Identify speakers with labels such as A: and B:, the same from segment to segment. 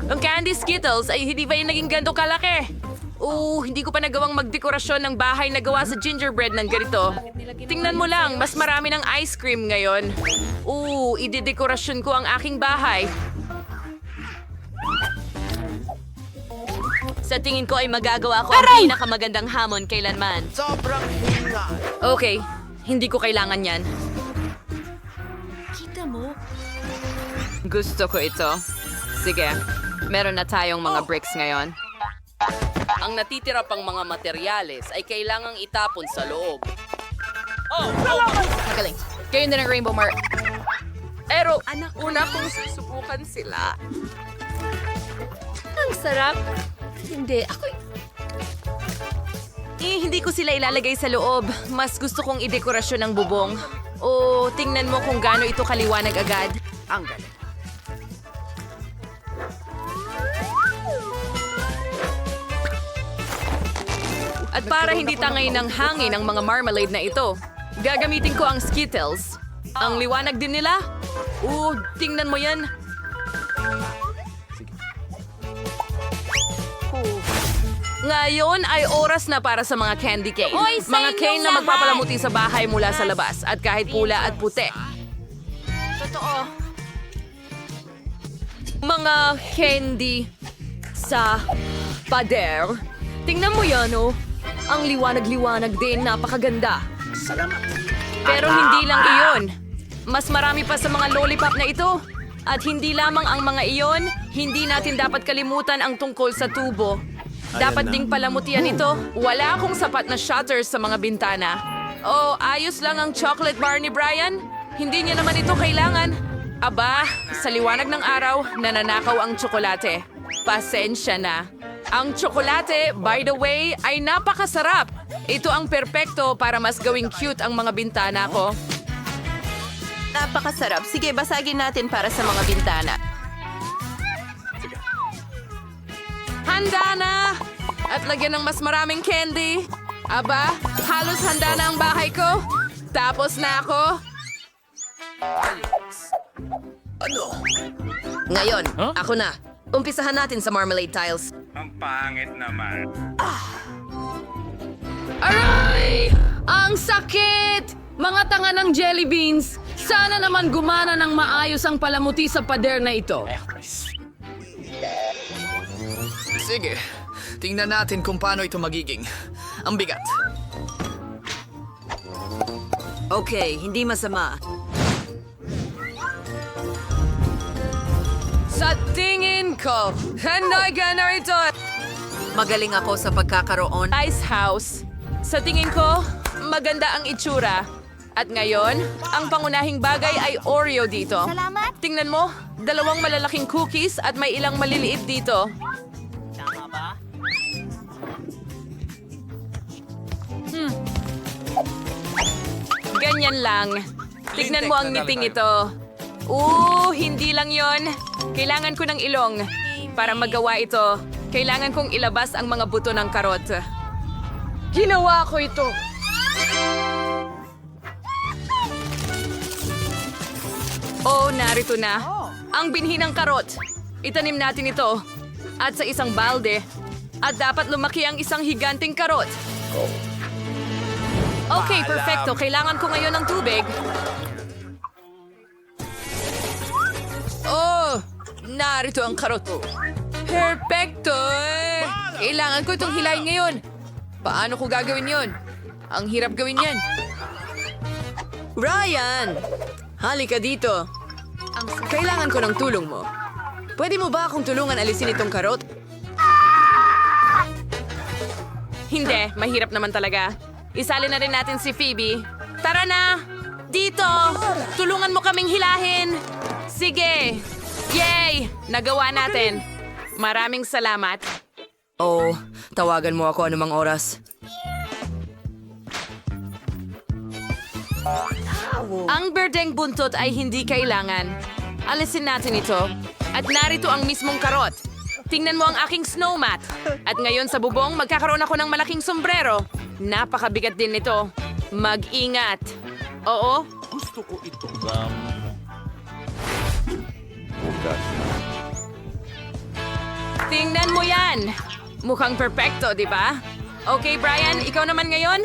A: Ang candy Skittles ay hindi ba yung naging ganito kalaki? Hindi ko pa nagawang magdekorasyon ng bahay na gawa sa gingerbread ng ganito. Tingnan mo lang, mas marami ng ice cream ngayon. Idedekorasyon ko ang aking bahay. Sa tingin ko ay magagawa ko ang pinakamagandang hamon kailanman.
B: Sobrang hinga.
A: Okay, hindi ko kailangan yan.
C: Kita mo?
A: Gusto ko ito. Sige, meron na tayong mga bricks ngayon. Ang natitira pang mga materyales ay kailangang itapon sa loob.
C: Magaling. Kayo din ang Rainbow Mart.
A: Pero, una kong susubukan sila.
C: Ang sarap. Hindi,
A: Hindi ko sila ilalagay sa loob. Mas gusto kong idekorasyon ng bubong. Tingnan mo kung gaano ito kaliwanag agad.
B: Ang galing.
A: At para hindi tangay ng hangin ang mga marmalade na ito, gagamitin ko ang Skittles. Ang liwanag din nila. Tingnan mo yan. Ngayon ay oras na para sa mga candy cane.
C: Hoy, sa
A: Mga
C: inyong
A: cane na
C: lahat!
A: magpapalamuti sa bahay mula sa labas at kahit pula at puti.
C: Totoo.
A: Mga candy sa pader. Tingnan mo yan, oh. Ang liwanag-liwanag din, napakaganda. Pero hindi lang iyon. Mas marami pa sa mga lollipop na ito. At hindi lamang ang mga iyon, hindi natin dapat kalimutan ang tungkol sa tubo. Dapat ding palamutian ito. Wala akong sapat na shutters sa mga bintana. Ayos lang ang chocolate bar ni Brian. Hindi niya naman ito kailangan. Aba, sa liwanag ng araw, nananakaw ang tsokolate. Pasensya na. Ang tsokolate, by the way, ay napakasarap. Ito ang perpekto para mas gawing cute ang mga bintana ko.
C: Napakasarap. Sige, basagin natin para sa mga bintana.
A: Handa na! At lagyan ng mas maraming candy. Aba, halos handa na ang bahay ko. Tapos na ako.
C: Ngayon, ako na. Umpisahan natin sa marmalade tiles.
D: Ang pangit naman.
A: Aray! Ang sakit! Mga tanga ng jelly beans! Sana naman gumana ng maayos ang palamuti sa pader na ito.
E: Sige, tingnan natin kung paano ito magiging. Ang bigat.
C: Okay, hindi masama.
A: Sa tingin ko, handa ka na ito!
C: Magaling ako sa pagkakaroon.
A: Ice house. Sa tingin ko, maganda ang itsura. At ngayon, ang pangunahing bagay ay Oreo dito.
F: Salamat.
A: Tingnan mo, 2 malalaking cookies at may ilang maliliit dito. Ganyan lang. Tignan mo ang ngiting ito. Hindi lang yon. Kailangan ko ng ilong. Para magawa ito, kailangan kong ilabas ang mga buto ng karot. Ginawa ko ito! Narito na. Ang binhi ng karot. Itanim natin ito. At sa isang balde. At dapat lumaki ang isang higanting karot. Okay, perfecto. Kailangan ko ngayon ng tubig. Narito ang karot. Perfecto! Kailangan ko itong hilahin ngayon. Paano ko gagawin yon? Ang hirap gawin yan.
C: Ryan! Halika dito.
A: Kailangan ko ng tulong mo. Pwede mo ba akong tulungan alisin itong karot? Hindi, mahirap naman talaga. Isali na rin natin si Phoebe. Tara na! Dito! Tulungan mo kaming hilahin! Sige! Yay! Nagawa natin. Maraming salamat.
C: Tawagan mo ako anumang oras.
A: Ang berdeng buntot ay hindi kailangan. Alisin natin ito. At narito ang mismong karot. Tingnan mo ang aking snow mat. At ngayon sa bubong, magkakaroon ako ng malaking sombrero. Napakabigat din nito. Mag-ingat. Oo?
B: Gusto ko ito.
A: Tingnan mo yan! Mukhang perpekto, di ba? Okay, Brian, ikaw naman ngayon?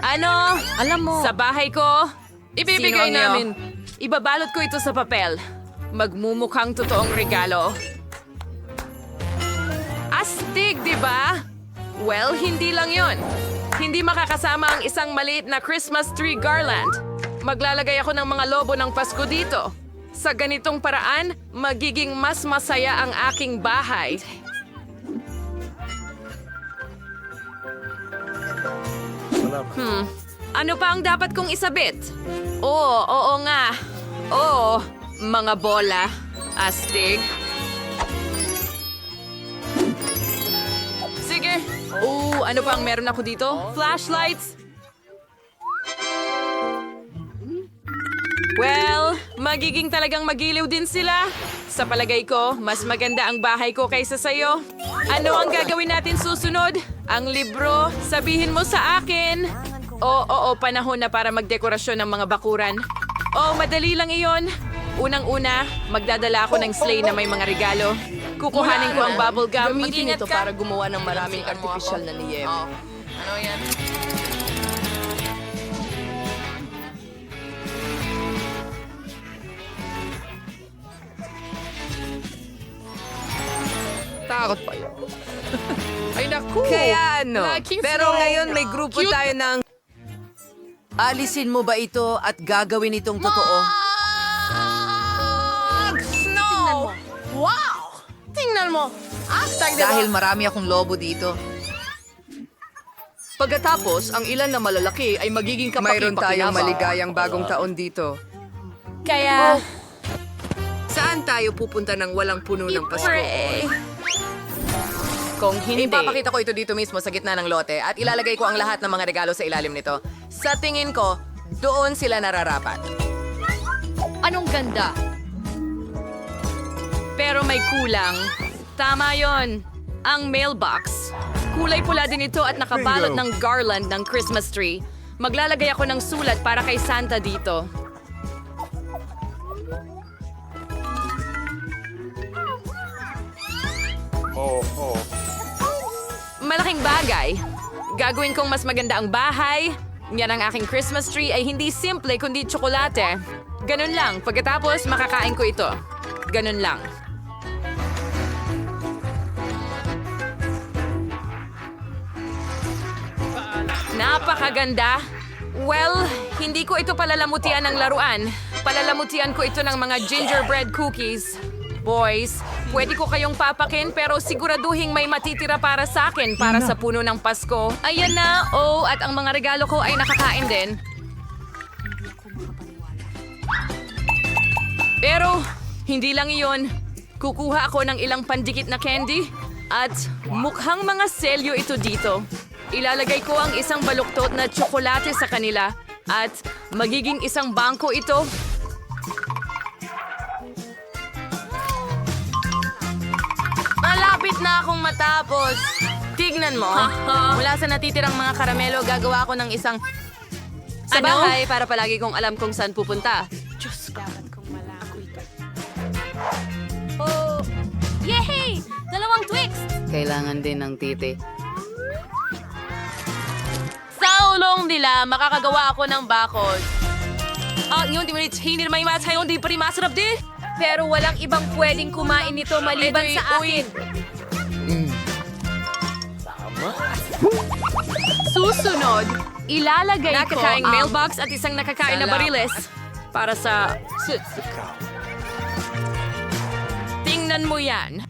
A: Ano?
C: Alam mo,
A: Sa bahay ko, ibibigay
C: Sino ang
A: namin. Ibabalot ko ito sa papel. Magmumukhang totoong regalo. Astig, di ba? Well, hindi lang yon. Hindi makakasama ang isang maliit na Christmas tree garland. Maglalagay ako ng mga lobo ng Pasko dito. Sa ganitong paraan, magiging mas masaya ang aking bahay. Ano pa ang dapat kong isabit? Oo nga. Oo, mga bola. Astig. Sige. Ano pa ang meron ako dito? Flashlights? Well, magiging talagang magiliw din sila. Sa palagay ko, mas maganda ang bahay ko kaysa sa'yo. Ano ang gagawin natin susunod? Ang libro, sabihin mo sa akin. Oo, panahon na para magdekorasyon ng mga bakuran. Madali lang iyon. Unang-una, magdadala ako ng sleigh na may mga regalo. Kukuhanin ko ang bubble gum.
C: gamitin
A: Mag-ingat
C: ito
A: ka.
C: para gumawa ng maraming artificial na niyebe.
A: Ano yan?
C: Takot pa yun. Ay naku!
F: Kaya ano?
C: Nakis
F: Pero
C: mo.
F: ngayon may grupo tayo ng... Alisin mo ba ito at gagawin itong totoo?
C: Snow! Wow! Tingnan mo! Hashtag diba?
F: Dahil marami akong lobo dito.
C: Pagkatapos, ang ilan na malalaki ay magiging
F: Mayroon tayong
C: kapaki-pakinabang.
F: maligayang bagong taon dito.
A: Kaya,
F: Saan tayo pupunta ng walang puno ng Pasko?
A: pray. Kung hindi,
C: Ipapakita ko ito dito mismo sa gitna ng lote at ilalagay ko ang lahat ng mga regalo sa ilalim nito. Sa tingin ko, doon sila nararapat.
A: Anong ganda? Pero may kulang. Tama yon. Ang mailbox. Kulay pula din ito at nakabalot ng garland ng Christmas tree. Maglalagay ako ng sulat para kay Santa dito. Malaking bagay. Gagawin kong mas maganda ang bahay. Yan ang aking Christmas tree ay hindi simple kundi tsokolate. Ganun lang. Pagkatapos, makakain ko ito. Ganun lang. Napakaganda. Well, hindi ko ito palalamutian ng laruan. Palalamutian ko ito ng mga gingerbread cookies. Boys, pwede ko kayong papakin pero siguraduhin may matitira para sa akin para sa puno ng Pasko. Ayan na, at ang mga regalo ko ay nakakain din. Pero, hindi lang iyon. Kukuha ako ng ilang pandikit na candy at mukhang mga selyo ito dito. Ilalagay ko ang isang baluktot na tsokolate sa kanila at magiging isang bangko ito. Malapit na akong matapos. Tignan mo. Mula sa natitirang mga karamelo, gagawa ako ng isang... Sa bahay para palagi kong alam kung saan pupunta. Diyos ko.
G: Yay! Dalawang Twix!
F: Kailangan din ng titi.
A: Sa ulong nila, makakagawa ako ng bakod. Yun, di mo hindi naman yung matay, hindi pa rin masarap din.
G: Pero walang ibang pwedeng kumain nito maliban sa akin.
A: Susunod, ilalagay ko
C: Nakakaing
A: ang mailbox at isang nakakain na bariles para sa... Tingnan mo yan.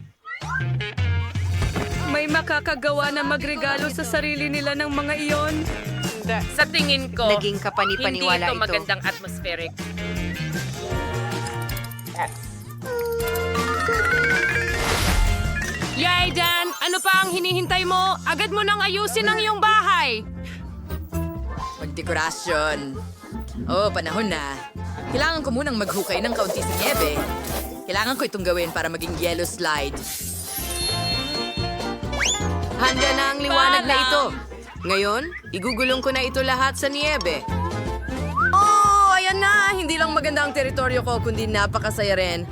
A: May makakagawa na magregalo sa sarili nila ng mga iyon. Sa tingin ko,
F: Naging kapani-paniwala
A: hindi ito
F: ito.
A: magandang atmospheric. Yay, Dan! Ano pa ang hinihintay mo? Agad mo nang ayusin ang iyong bahay!
C: Magdekorasyon. Panahon na. Kailangan ko munang maghukay ng kaunti sa niebe. Kailangan ko itong gawin para maging yellow slide.
F: Handa na ang liwanag na ito. Ngayon, igugulong ko na ito lahat sa niebe.
C: Ayan na! Hindi lang maganda ang teritoryo ko, kundi napakasaya rin.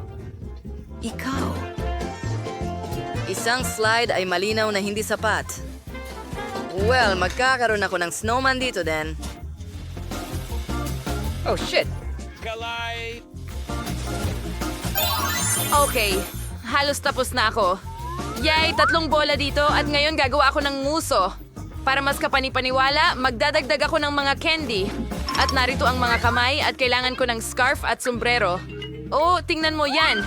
F: Ikaw.
C: Isang slide ay malinaw na hindi sapat. Well, magkakaroon ako ng snowman dito din. Oh, shit.
D: Kalay!
A: Okay, halos tapos na ako. Yay, 3 bola dito at ngayon gagawa ako ng nguso. Para mas kapanipaniwala, magdadagdag ako ng mga candy. At narito ang mga kamay at kailangan ko ng scarf at sombrero. Oh, tingnan mo yan.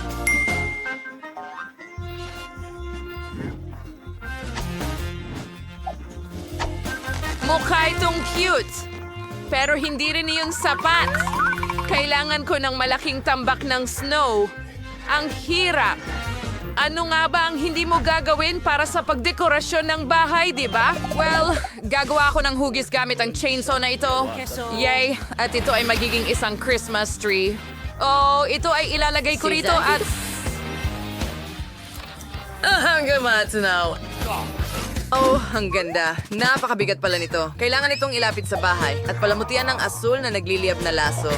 A: Mukha itong cute. Pero hindi rin iyon sapat. Kailangan ko ng malaking tambak ng snow. Ang hirap. Ano nga ba ang hindi mo gagawin para sa pagdekorasyon ng bahay, di ba? Well, gagawa ako ng hugis gamit ang chainsaw na ito. Yay! At ito ay magiging isang Christmas tree. Oh, ito ay ilalagay ko rito at...
C: Hanggang matanaw. Oh, ang ganda. Napakabigat pala nito. Kailangan itong ilapit sa bahay at palamutian ng asul na nagliliyab na laso.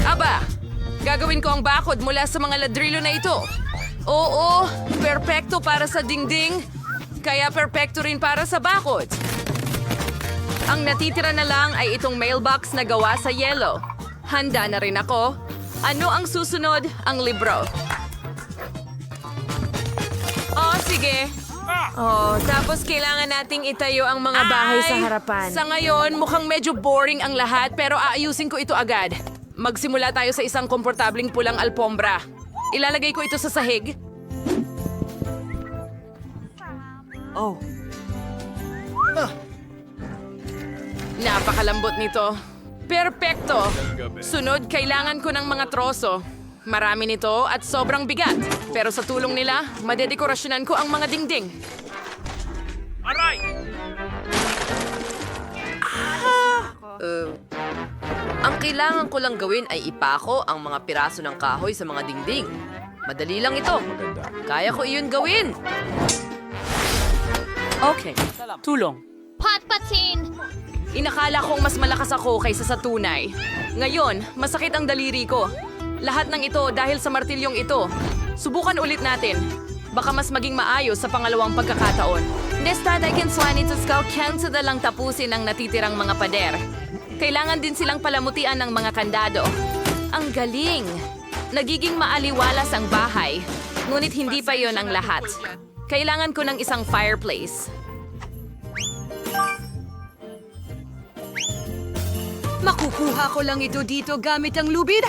A: Aba! Gagawin ko ang bakod mula sa mga ladrillo na ito. Oo, perpekto para sa dingding, kaya perpekto rin para sa bakod. Ang natitira na lang ay itong mailbox na gawa sa yelo. Handa na rin ako. Ano ang susunod? Ang libro. Oh, sige. Oh, tapos kailangan nating itayo ang mga bahay sa harapan. Sa ngayon, mukhang medyo boring ang lahat pero aayusin ko ito agad. Magsimula tayo sa isang komportabling pulang alpombra. Ilalagay ko ito sa sahig.
B: Oh,
A: Napakalambot nito. Perpekto. Sunod, kailangan ko ng mga troso. Marami nito at sobrang bigat. Pero sa tulong nila, madedekorasyonan ko ang mga dingding.
D: Aray!
F: Ang kailangan ko lang gawin ay ipako ang mga piraso ng kahoy sa mga dingding. Madali lang ito. Kaya ko iyon gawin.
A: Okay. Tulong.
G: Patpatin!
A: Inakala kong mas malakas ako kaysa sa tunay. Ngayon, masakit ang daliri ko. Lahat ng ito dahil sa martilyong ito. Subukan ulit natin. Baka mas maging maayos sa pangalawang pagkakataon. Instead, I can swan into skull canto na lang tapusin ang natitirang mga pader. Kailangan din silang palamutian ng mga kandado. Ang galing! Nagiging maaliwalas ang bahay. Ngunit hindi pa yon ang lahat. Kailangan ko ng isang fireplace. Makukuha ko lang ito dito gamit ang lubid.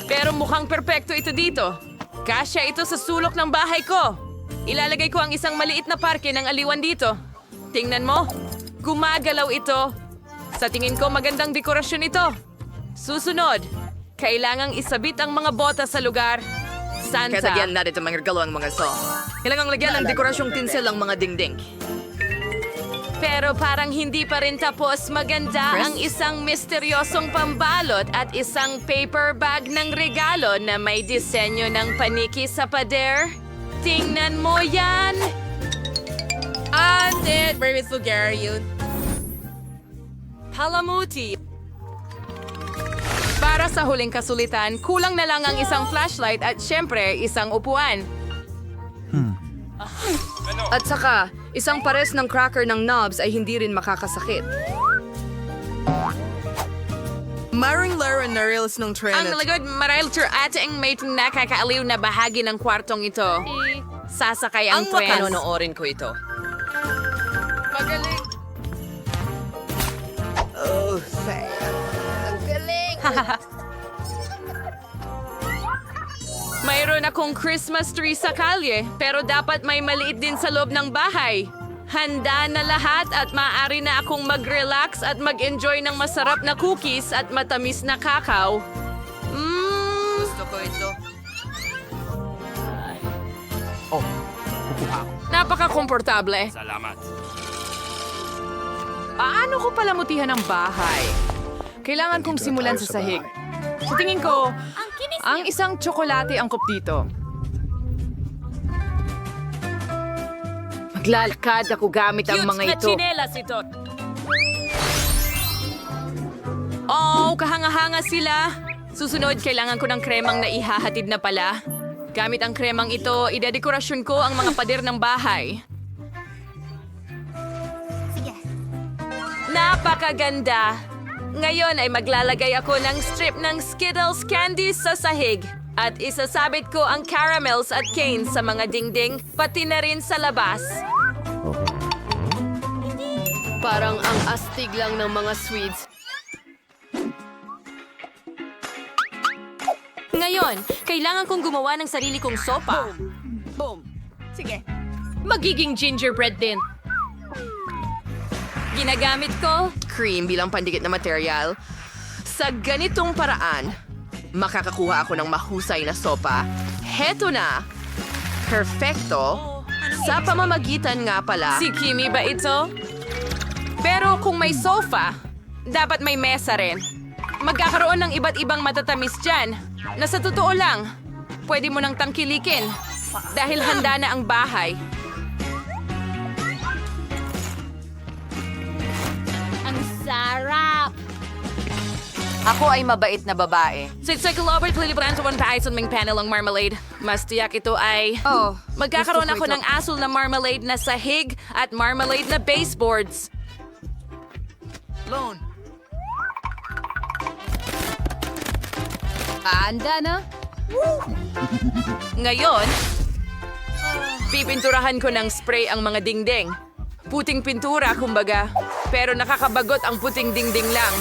A: Pero mukhang perpekto ito dito. Kasya ito sa sulok ng bahay ko. Ilalagay ko ang isang maliit na parke ng aliwan dito. Tingnan mo, gumagalaw ito. Sa tingin ko magandang dekorasyon ito. Susunod, kailangang isabit ang mga bota sa lugar. Santa.
C: Kaya lagyan natin itong mga regalo ang mga so. Kailangang lagyan ng dekorasyong tinsel ang mga dingding.
A: Pero parang hindi pa rin tapos. Maganda ang isang misteryosong pambalot at isang paper bag ng regalo na may disenyo ng paniki sa pader. Tingnan mo yan!
C: Ate, very sugar yun.
A: Palamuti. Para sa huling kasulitan, kulang na lang ang isang flashlight at syempre, isang upuan.
F: At saka, isang pares ng cracker ng knobs ay hindi rin makakasakit.
C: Maring Lara Narils ng
A: Ang lagod marahil ating may nakakaaliw na bahagi ng kwartong ito. Sasakay ang tren.
F: Panonoorin ko ito.
A: Magaling.
B: oh, sad.
A: Mayroon akong Christmas tree sa kalye, pero dapat may maliit din sa loob ng bahay. Handa na lahat at maaari na akong mag-relax at mag-enjoy ng masarap na cookies at matamis na kakao.
C: Gusto ko ito.
A: Napaka-komportable.
D: Salamat.
A: Paano ko palamutihan ang bahay? Kailangan kong simulan sa sahig. Sa tingin ko, ang isang tsokolate angkop dito. Maglalakad ako gamit ang mga ito. Oh, kahanga-hanga sila. Susunod, kailangan ko ng kremang na ihahatid na pala. Gamit ang kremang ito, idedekorasyon ko ang mga pader ng bahay. Napakaganda! Ngayon ay maglalagay ako ng strip ng Skittles candies sa sahig. At isasabit ko ang caramels at canes sa mga dingding, pati na rin sa labas.
F: Parang ang astig lang ng mga sweets.
A: Ngayon, kailangan kong gumawa ng sarili kong sopa.
B: Boom. Sige.
A: Magiging gingerbread din. Ginagamit ko
F: Cream bilang pandikit na material. Sa ganitong paraan, makakakuha ako ng mahusay na sopa. Heto na! Perfecto! Sa pamamagitan nga pala,
A: si Kimi ba ito? Pero kung may sofa, dapat may mesa rin. Magkakaroon ng iba't ibang matatamis dyan na sa totoo lang, pwede mo nang tangkilikin dahil handa na ang bahay.
G: Ang sarap!
C: Ako ay mabait na babae.
A: Sa kalobert, lilibraan sa 1,000 ming panel ang marmalade. Mas tiyak ito ay...
C: Oh,
A: Magkakaroon
C: gusto ko
A: ako ng asul na marmalade na sahig at marmalade na baseboards.
E: Lone.
G: Handa na?
A: Ngayon, pipinturahan ko ng spray ang mga dingding. Puting pintura, kumbaga. Pero nakakabagot ang puting dingding lang.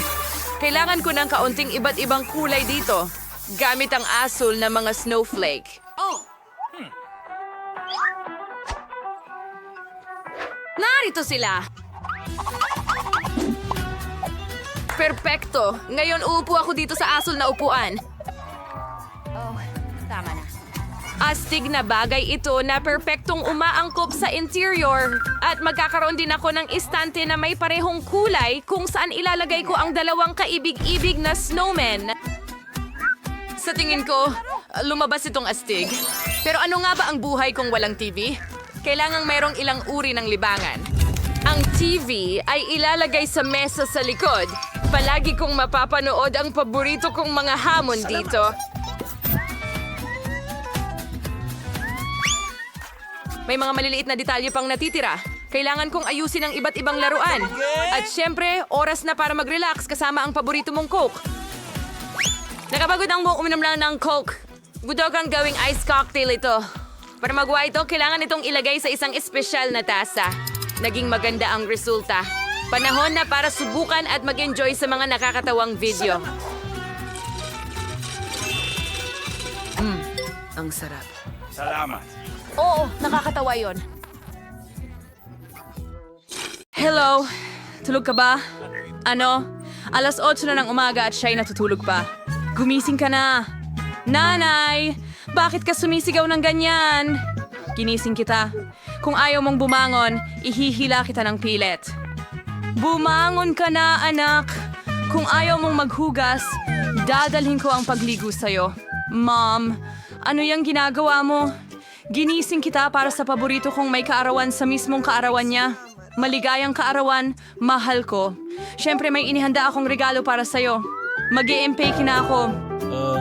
A: Kailangan ko ng kaunting iba't ibang kulay dito. Gamit ang asul na mga snowflake. Narito sila! Perpekto! Ngayon uupo ako dito sa asul na upuan.
G: Tama na.
A: Astig na bagay ito na perpektong umaangkop sa interior. At magkakaroon din ako ng istante na may parehong kulay kung saan ilalagay ko ang dalawang kaibig-ibig na snowmen. Sa tingin ko, lumabas itong astig. Pero ano nga ba ang buhay kung walang TV? Kailangang merong ilang uri ng libangan. Ang TV ay ilalagay sa mesa sa likod. Palagi kong mapapanood ang paborito kong mga hamon dito. May mga maliliit na detalye pang natitira. Kailangan kong ayusin ang iba't ibang laruan. At syempre, oras na para mag-relax kasama ang paborito mong Coke. Nakapagod ang buong uminom lang ng Coke. Budog ang gawing ice cocktail ito. Para magawa ito, kailangan itong ilagay sa isang espesyal na tasa. Naging maganda ang resulta. Panahon na para subukan at mag-enjoy sa mga nakakatawang video.
F: ang sarap.
D: Salamat.
A: Oo, nakakatawa yon. Hello? Tulog ka ba? Ano? Alas 8 na ng umaga at siya'y natutulog pa. Gumising ka na. Nanay! Bakit ka sumisigaw ng ganyan? Ginising kita. Kung ayaw mong bumangon, ihihila kita ng pilit. Bumangon ka na, anak! Kung ayaw mong maghugas, dadalhin ko ang pagligo sa'yo. Mom, ano yung ginagawa mo? Ginising kita para sa paborito kong may kaarawan sa mismong kaarawan niya. Maligayang kaarawan, mahal ko. Siyempre may inihanda akong regalo para sa'yo. Mag-i-empake na ako.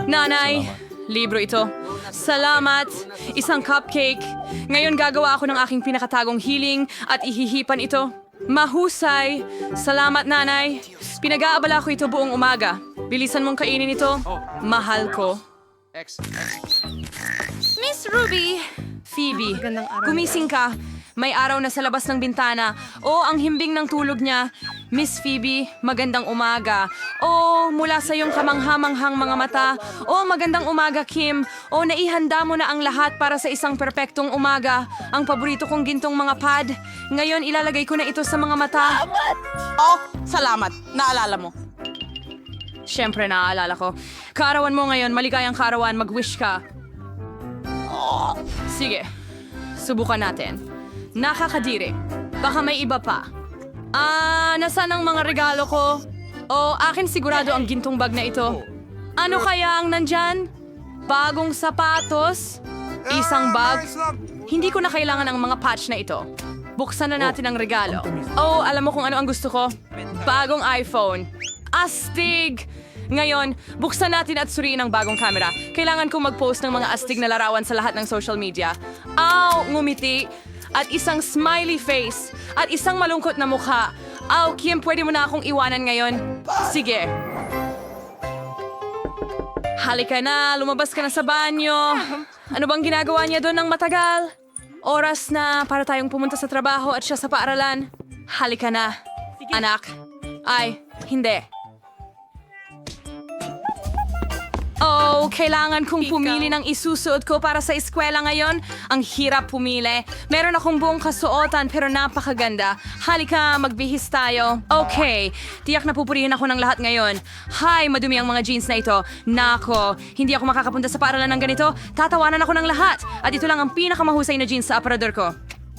A: Nanay, libro ito. Salamat, isang cupcake. Ngayon gagawa ako ng aking pinakatagong hiling at ihihipan ito. Mahusay. Salamat, nanay. Pinag-aabala ko ito buong umaga. Bilisan mong kainin ito. Mahal ko. Miss Ruby! Phoebe, gumising ka. May araw na sa labas ng bintana. O, ang himbing ng tulog niya. Miss Phoebe, magandang umaga. O, mula sa iyong kamanghamanghang mga mata. O, magandang umaga, Kim. O, naihanda mo na ang lahat para sa isang perpektong umaga. Ang paborito kong gintong mga pad. Ngayon, ilalagay ko na ito sa mga mata.
B: Oh, salamat. Naalala mo.
A: Siyempre, naaalala ko. Kaarawan mo ngayon, maligayang kaarawan, mag-wish ka. Sige, subukan natin. Nakakadiri. Baka may iba pa. Nasaan ang mga regalo ko? O, akin sigurado ang gintong bag na ito. Ano kaya ang nandyan? Bagong sapatos? Isang bag? Hindi ko na kailangan ang mga patch na ito. Buksan na natin ang regalo. Oh, alam mo kung ano ang gusto ko? Bagong iPhone. astig! Ngayon, buksan natin at suriin ang bagong camera. Kailangan kong mag-post ng mga astig na larawan sa lahat ng social media. Aw, ngumiti! At isang smiley face. At isang malungkot na mukha. Aw, Kim, pwede mo na akong iwanan ngayon? Sige. Halika na, lumabas ka na sa banyo. Ano bang ginagawa niya doon ng matagal? Oras na para tayong pumunta sa trabaho at siya sa paaralan. Halika na, anak. Ay, hindi. Oh, kailangan kong pumili ng isusuot ko para sa eskwela ngayon. Ang hirap pumili. Meron akong buong kasuotan pero napakaganda. Halika, magbihis tayo. Okay, tiyak na pupurihin ako ng lahat ngayon. Hay, madumi ang mga jeans na ito. Nako, hindi ako makakapunta sa paaralan ng ganito. Tatawanan ako ng lahat. At ito lang ang pinakamahusay na jeans sa aparador ko.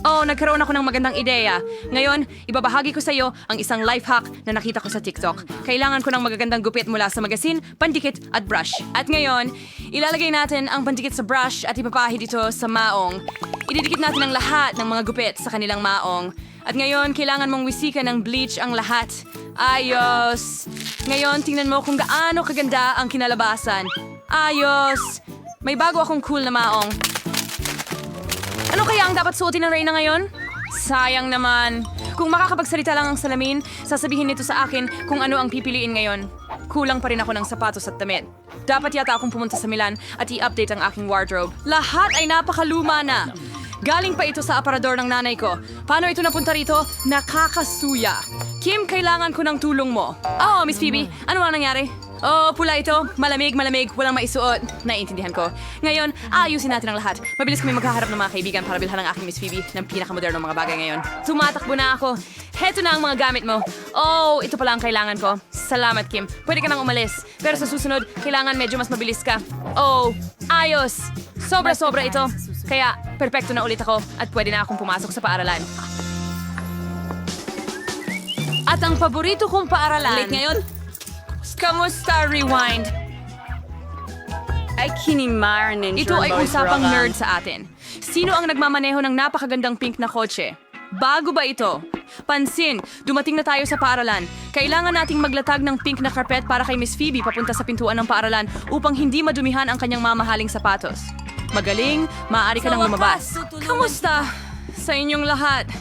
A: Oh, nagkaroon ako ng magandang ideya. Ngayon, ibabahagi ko sa iyo ang isang life hack na nakita ko sa TikTok. Kailangan ko ng magagandang gupit mula sa magasin, pandikit at brush. At ngayon, ilalagay natin ang pandikit sa brush at ipapahid ito sa maong. Ididikit natin ang lahat ng mga gupit sa kanilang maong. At ngayon, kailangan mong wisikan ng bleach ang lahat. Ayos! Ngayon, tingnan mo kung gaano kaganda ang kinalabasan. Ayos! May bago akong cool na maong. Ano kaya ang dapat suotin ng Reyna ngayon? Sayang naman. Kung makakapagsalita lang ang salamin, sasabihin nito sa akin kung ano ang pipiliin ngayon. Kulang pa rin ako ng sapatos at damit. Dapat yata akong pumunta sa Milan at i-update ang aking wardrobe. Lahat ay napakaluma na. Galing pa ito sa aparador ng nanay ko. Paano ito napunta rito? Nakakasuya. Kim, kailangan ko ng tulong mo. Oh, Miss Phoebe, ano ang nangyari? Oh, pula ito. Malamig, walang maisuot. Naiintindihan ko. Ngayon, ayusin natin ang lahat. Mabilis kami maghaharap ng mga kaibigan para bilhan ng aking Miss Phoebe ng pinakamodernong mga bagay ngayon. Tumatakbo na ako. Heto na ang mga gamit mo. Oh, ito pala ang kailangan ko. Salamat, Kim. Pwede ka nang umalis. Pero sa susunod, kailangan medyo mas mabilis ka. Oh, ayos. Sobra-sobra ito. Kaya, perpekto na ulit ako at pwede na akong pumasok sa paaralan. At ang paborito kong paaralan...
B: Late ngayon?
A: Kamusta, Rewind?
B: Ay, kinimar ninja.
A: Ito ay usapang nerd sa atin. Sino ang nagmamaneho ng napakagandang pink na kotse? Bago ba ito? Pansin, dumating na tayo sa paaralan. Kailangan nating maglatag ng pink na carpet para kay Miss Phoebe papunta sa pintuan ng paaralan upang hindi madumihan ang kanyang mamahaling sapatos. Magaling, maaari ka nang lumabas. Kamusta? Sa inyong lahat.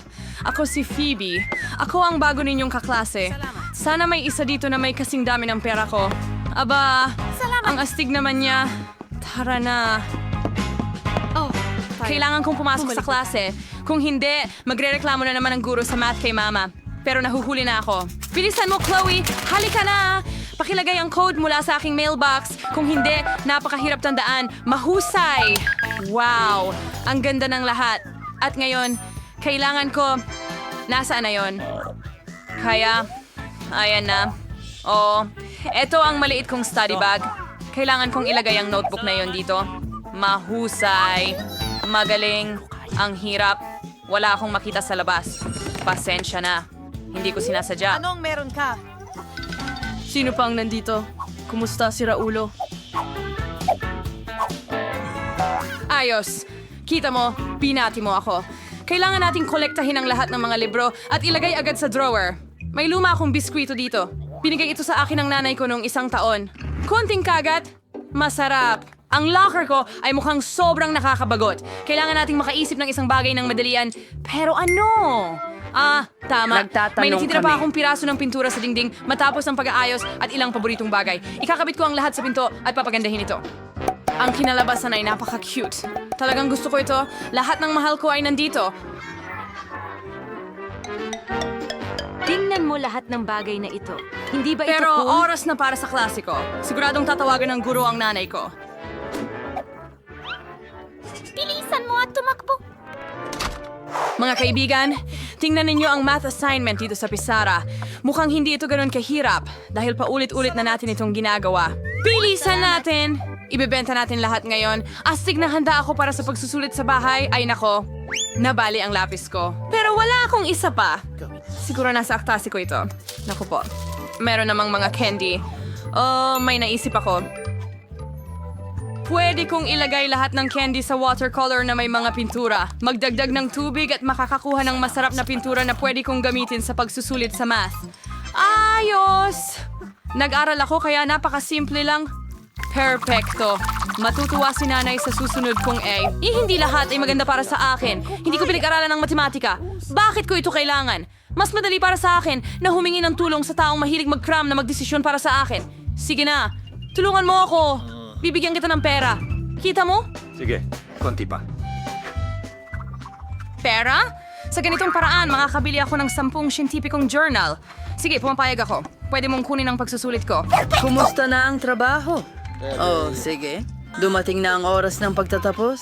A: Ako si Phoebe. Ako ang bago ninyong kaklase. Sana may isa dito na may kasing dami ng pera ko. Aba, ang astig naman niya. Tara na. Oh, kailangan kong pumasok sa klase. Kung hindi, magrereklamo na naman ang guro sa math kay Mama. Pero nahuhuli na ako. Bilisan mo, Chloe! Halika na! Pakilagay ang code mula sa aking mailbox. Kung hindi, napakahirap tandaan. Mahusay! Wow! Ang ganda ng lahat. At ngayon, kailangan ko... Nasaan na yon? Kaya... Ayan na. Oh, eto ang maliit kong study bag. Kailangan kong ilagay ang notebook na yon dito. Mahusay. Magaling. Ang hirap. Wala akong makita sa labas. Pasensya na. Hindi ko sinasadya.
B: Anong meron ka?
A: Sino pang nandito? Kumusta si Raulo? Ayos. Kita mo, binati mo ako. Kailangan nating kolektahin ang lahat ng mga libro at ilagay agad sa drawer. May luma akong biskwito dito. Binigay ito sa akin ng nanay ko noong 1 taon. Konting kagat, masarap. Ang locker ko ay mukhang sobrang nakakabagot. Kailangan nating makaisip ng isang bagay ng madalian. Pero ano? Ah, tama. May natitira pa akong piraso ng pintura sa dingding matapos ang pag-aayos at ilang paboritong bagay. Ikakabit ko ang lahat sa pinto at papagandahin ito. Ang kinalabasan ay napaka-cute. Talagang gusto ko ito. Lahat ng mahal ko ay nandito.
G: Tingnan mo lahat ng bagay na ito. Hindi ba ito
A: Pero
G: cool?
A: oras na para sa klasiko. Siguradong tatawagan ng guro ang nanay ko.
G: Bilisan mo at tumakbo.
A: Mga kaibigan, tingnan ninyo ang math assignment dito sa Pisara. Mukhang hindi ito ganoon kahirap dahil paulit-ulit na natin itong ginagawa. Bilisan natin! Ibebenta natin lahat ngayon. Astig na handa ako para sa pagsusulit sa bahay. Ay nako, nabali ang lapis ko. Pero wala akong isa pa. Siguro nasa aktasi ko ito. Naku po. Meron namang mga candy. Oh, may naisip ako. Pwede kong ilagay lahat ng candy sa watercolor na may mga pintura. Magdagdag ng tubig at makakakuha ng masarap na pintura na pwede kong gamitin sa pagsusulit sa math. Ayos! Nag-aral ako kaya napakasimple lang. Perfecto. Matutuwa si nanay sa susunod kong A. Hindi lahat ay maganda para sa akin. Hindi ko pinag-aralan ng matematika. Bakit ko ito kailangan? Mas madali para sa akin na humingi ng tulong sa taong mahilig mag-cram na magdesisyon para sa akin. Sige na, tulungan mo ako. Bibigyan kita ng pera. Kita mo?
H: Sige, konti pa.
A: Pera? Sa ganitong paraan, makakabili ako ng 10 siyentipikong journal. Sige, pumapayag ako. Pwede mong kunin ang pagsusulit ko.
C: Kumusta na ang trabaho? Oh, sige. Dumating na ang oras ng pagtatapos.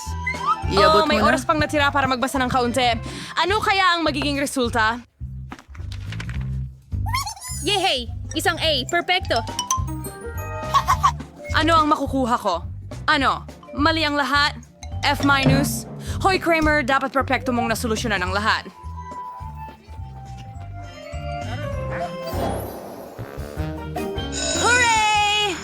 C: Iabot
A: May
C: mo na.
A: oras pang natira para magbasa ng kaunti. Ano kaya ang magiging resulta?
G: Yehey! Isang A. Perfecto.
A: Ano ang makukuha ko? Ano? Mali ang lahat? F-? Hoy Kramer, dapat perpekto mong nasolusyonan ang lahat. Hooray!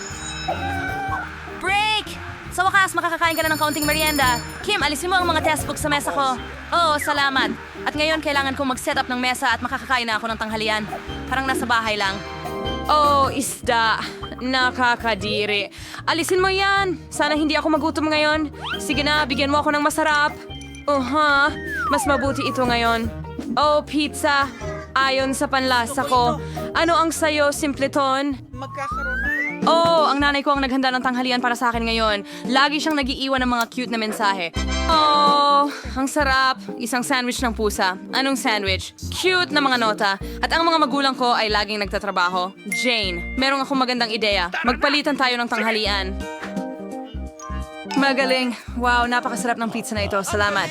A: Break! Sa wakas, makakakain ka na ng kaunting merienda. Kim, alisin mo ang mga textbook sa mesa ko. Oo, salamat. At ngayon, kailangan kong mag-set up ng mesa at makakakain na ako ng tanghalian. Parang nasa bahay lang. Oh, isda. Nakakadiri. Alisin mo yan. Sana hindi ako magutom ngayon. Sige na, bigyan mo ako ng masarap. Mas mabuti ito ngayon. Oh, pizza. Ayon sa panlasa ko. Ano ang sayo, Simpleton? Oh, ang nanay ko ang naghanda ng tanghalian para sa akin ngayon. Lagi siyang nag-iiwan ng mga cute na mensahe. Oh, ang sarap. Isang sandwich ng pusa. Anong sandwich? Cute na mga nota. At ang mga magulang ko ay laging nagtatrabaho. Jane, merong akong magandang ideya. Magpalitan tayo ng tanghalian. Magaling. Wow, napakasarap ng pizza na ito. Salamat.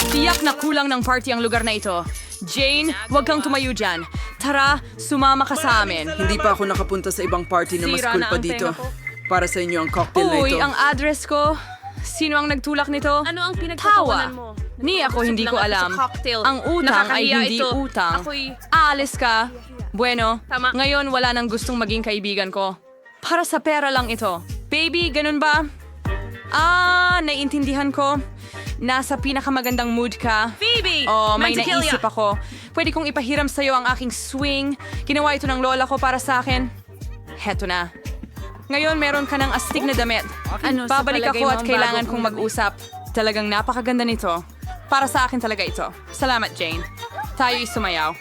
A: Tiyak na kulang ng party ang lugar na ito. Jane, huwag kang tumayo dyan. Tara, sumama ka sa amin.
C: Hindi pa ako nakapunta sa ibang party na mas
A: Sira
C: cool
A: na
C: pa
A: ang
C: dito.
A: tenga ko.
C: Para sa inyo ang cocktail na
A: Uy,
C: ito.
A: ang address ko. Sino ang nagtulak nito?
G: Ano ang
A: Tawa.
G: pinagtatawanan mo?
A: Ni ako hindi ko alam. Ang utang ay
G: Nakakahiya
A: hindi
G: ito.
A: utang.
G: Ako'y-
A: Aalis ka. Bueno,
G: Tama.
A: ngayon wala nang gustong maging kaibigan ko. Para sa pera lang ito. Baby, ganun ba? Naiintindihan ko. Nasa pinakamagandang mood ka.
G: Phoebe!
A: Oh, may
G: Meant to kill
A: naisip
G: ya.
A: ako. Pwede kong ipahiram sa'yo ang aking swing. Ginawa ito ng lola ko para sa akin. Heto na. Ngayon, meron ka ng astig na damit.
G: Ano, sa
A: Babalik
G: palagay
A: ako
G: mo
A: at
G: ang
A: kailangan
G: bago
A: kong
G: kong
A: mag-usap. Talagang napakaganda nito. Para sa akin talaga ito. Salamat, Jane. Tayo'y sumayaw.